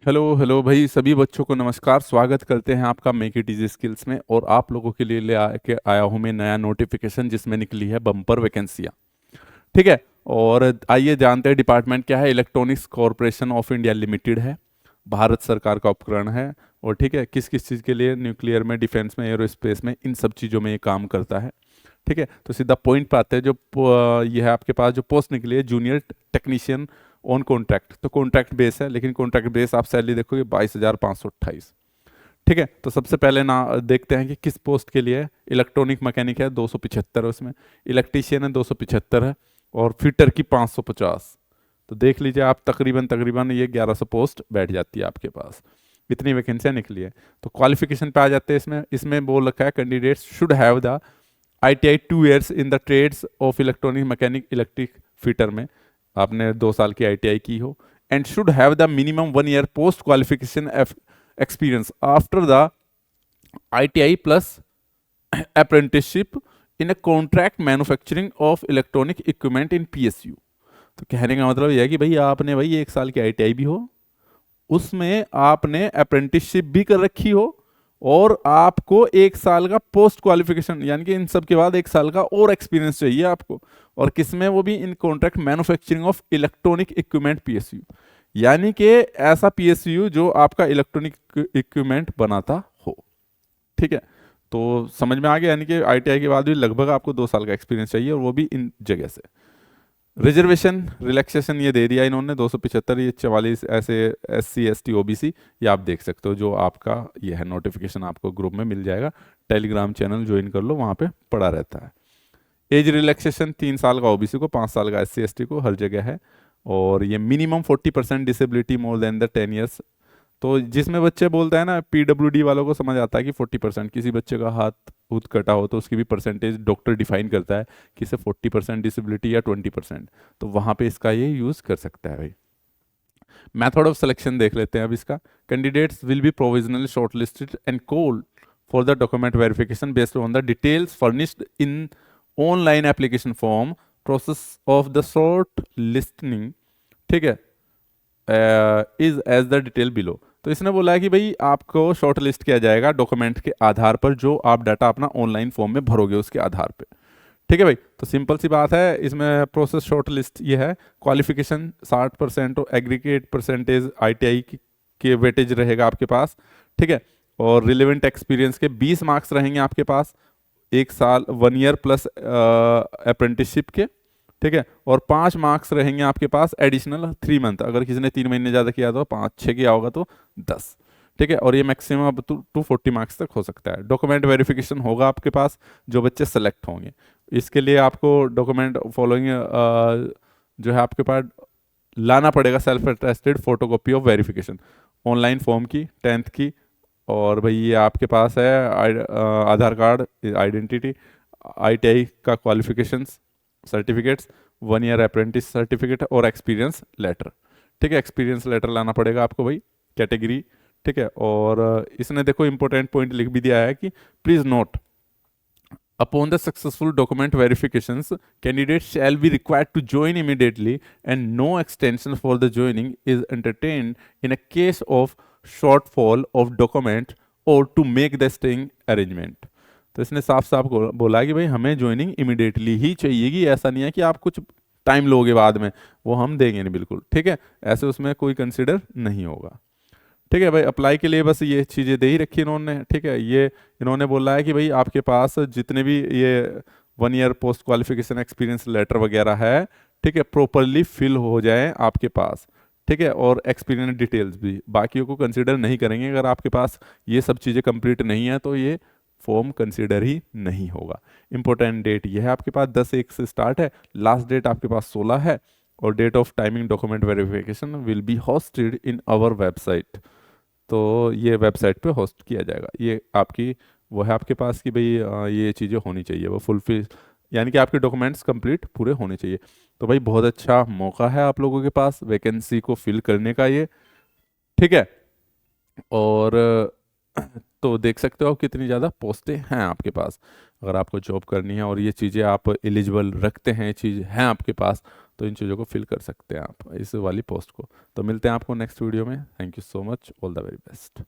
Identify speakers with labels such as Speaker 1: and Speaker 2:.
Speaker 1: Hello hello भाई, सभी बच्चों को नमस्कार। स्वागत करते हैं आपका मेक इट इजी स्किल्स में। और आप लोगों के लिए ले आके आया हूँ मैं नया नोटिफिकेशन जिसमें निकली है बम्पर वैकेंसियाँ। ठीक है। और आइए जानते हैं डिपार्टमेंट क्या है। Electronics corporation of India limited है, भारत सरकार का उपकरण है। और ठीक है, किस किस चीज़ के लिए, न्यूक्लियर में, डिफेंस में, एरोस्पेस में, इन सब चीज़ों में ये काम करता है। ठीक है, तो सीधा पॉइंट पे आते हैं। ये है आपके पास जो पोस्ट निकली है, जूनियर टेक्नीशियन ऑन कॉन्ट्रैक्ट। तो कॉन्ट्रैक्ट बेस है, लेकिन कॉन्ट्रैक्ट बेस आप सैलरी देखोगे 22,528। ठीक है, तो सबसे पहले ना देखते हैं कि किस पोस्ट के लिए है। इलेक्ट्रॉनिक मैकेनिक है 275 है उसमें, इलेक्ट्रीशियन है 275 है, और फिटर की 550। तो देख लीजिए आप, तकरीबन तकरीबन ये 1100 पोस्ट बैठ जाती है आपके पास। इतनी वैकेंसियां निकली है। तो क्वालिफिकेशन पे आ जाते हैं। इसमें इसमें बोल रखा है candidates should have the ITI 2 years in the trades of electronic mechanic electric fitter में आपने 2 साल की ITI की हो, and should have the minimum 1 year post qualification experience after the ITI plus apprenticeship in a contract manufacturing of electronic equipment in PSU। तो कहने का मतलब यह है कि भाई आपने भाई 1 साल की ITI भी हो, उसमें आपने अप्रेंटिसशिप भी कर रखी हो, और आपको 1 साल का पोस्ट क्वालिफिकेशन, यानी कि इन सब के बाद 1 साल का और एक्सपीरियंस चाहिए आपको। और किसमें, वो भी इन contract manufacturing of electronic equipment PSU, यानी कि ऐसा PSU जो आपका इलेक्ट्रॉनिक इक्विपमेंट बनाता हो। ठीक है, तो समझ में आ गया। यानी कि ITI के बाद भी लगभग आपको 2 साल का एक्सपीरियंस चाहिए, और वो भी इन जगह से। रिजर्वेशन रिलैक्सेशन ये दे दिया इन्होंने 275, ये 44 ऐसे SC ST OBC, ये आप देख सकते हो। जो आपका ये है नोटिफिकेशन आपको ग्रुप में मिल जाएगा, टेलीग्राम चैनल ज्वाइन कर लो, वहाँ पे पड़ा रहता है। एज रिलैक्सेशन 3 साल का OBC को, 5 साल का SC ST को, हर जगह है। और ये minimum 40% disability more than the 10 years। तो जिसमें बच्चे बोलते हैं ना, PWD वालों को समझ आता है कि 40%, किसी बच्चे का हाथ हूथ कटा हो तो उसकी भी परसेंटेज डॉक्टर डिफाइन करता है कि इसे 40% डिसेबिलिटी या 20%। तो वहाँ पे इसका ये यूज़ कर सकता है भाई। मेथड ऑफ सिलेक्शन देख लेते हैं अब इसका। Candidates will be provisionally shortlisted and called for the document verification based on the details furnished in online application form. Process of the short listening, ठीक है, is as the detail below. तो इसने बोला है कि भाई आपको शॉर्ट लिस्ट किया जाएगा डॉक्यूमेंट के आधार पर, जो आप डाटा अपना ऑनलाइन फॉर्म में भरोगे उसके आधार पे। ठीक है भाई, तो सिंपल सी बात है। इसमें प्रोसेस शॉर्ट लिस्ट ये है। क्वालिफिकेशन 60% और एग्रीगेट परसेंटेज ITI के वेटेज रहेगा आपके पास। ठीक है, और रिलेवेंट एक्सपीरियंस के 20 मार्क्स रहेंगे आपके पास, 1 साल 1 year प्लस अप्रेंटिसशिप के। ठीक है, और 5 मार्क्स रहेंगे आपके पास एडिशनल 3 मंथ। अगर किसी ने 3 महीने ज़्यादा किया तो 5-6 किया होगा तो 10। ठीक है, और ये मैक्सिमम अब 240 मार्क्स तक हो सकता है। डॉक्यूमेंट वेरिफिकेशन होगा आपके पास जो बच्चे सेलेक्ट होंगे। इसके लिए आपको डॉक्यूमेंट फॉलोइंग जो है आपके पास लाना पड़ेगा। Self attested photocopy of verification, online form की, 10th की, और भाई ये आपके पास है आधार कार्ड, आइडेंटिटी, ITI का qualifications certificates, 1 year apprentice certificate, और एक्सपीरियंस लेटर। ठीक है, एक्सपीरियंस लेटर लाना पड़ेगा आपको भाई, कैटेगरी। ठीक है, और इसने देखो इंपॉर्टेंट पॉइंट लिख भी दिया है कि please note, upon the successful document verifications, candidates shall be required to join immediately, and no extension for the joining is entertained in a case of shortfall of document or to make the staying arrangement। तो इसने साफ साफ बोला कि भाई हमें joining immediately ही चाहिए, कि ऐसा नहीं है कि आप कुछ टाइम लोगे बाद में, वो हम देंगे नहीं बिल्कुल। ठीक है, ऐसे उसमें कोई कंसिडर नहीं होगा। ठीक है भाई, अप्लाई के लिए बस ये चीज़ें दे ही रखी इन्होंने। ठीक है, ये इन्होंने बोला है कि भाई आपके पास जितने भी ये 1 year post qualification experience letter वगैरह है, ठीक है, प्रॉपरली फिल हो जाए आपके पास। ठीक है, और एक्सपीरियंस डिटेल्स भी, बाकियों को कंसिडर नहीं करेंगे। अगर आपके पास ये सब चीज़ें कंप्लीट नहीं है तो ये फॉर्म कंसिडर ही नहीं होगा। इंपॉर्टेंट डेट ये है आपके पास, 10/1 से स्टार्ट है, लास्ट डेट आपके पास 16 है, और date of timing document verification will be hosted in our website. तो ये वेबसाइट पे होस्ट किया जाएगा। ये आपकी वो है आपके पास कि भाई ये चीज़ें होनी चाहिए, वो फुलफिल, यानी कि आपके डॉक्यूमेंट्स कंप्लीट पूरे होने चाहिए। तो भाई बहुत अच्छा मौका है आप लोगों के पास वैकेंसी को फिल करने का ये। ठीक है, और तो देख सकते हो कितनी ज़्यादा पोस्टें हैं आपके पास। अगर आपको जॉब करनी है और ये चीज़ें आप एलिजिबल रखते हैं, ये चीज़ हैं आपके पास, तो इन चीज़ों को फिल कर सकते हैं आप इस वाली पोस्ट को। तो मिलते हैं आपको नेक्स्ट वीडियो में। Thank you so much, all the very best.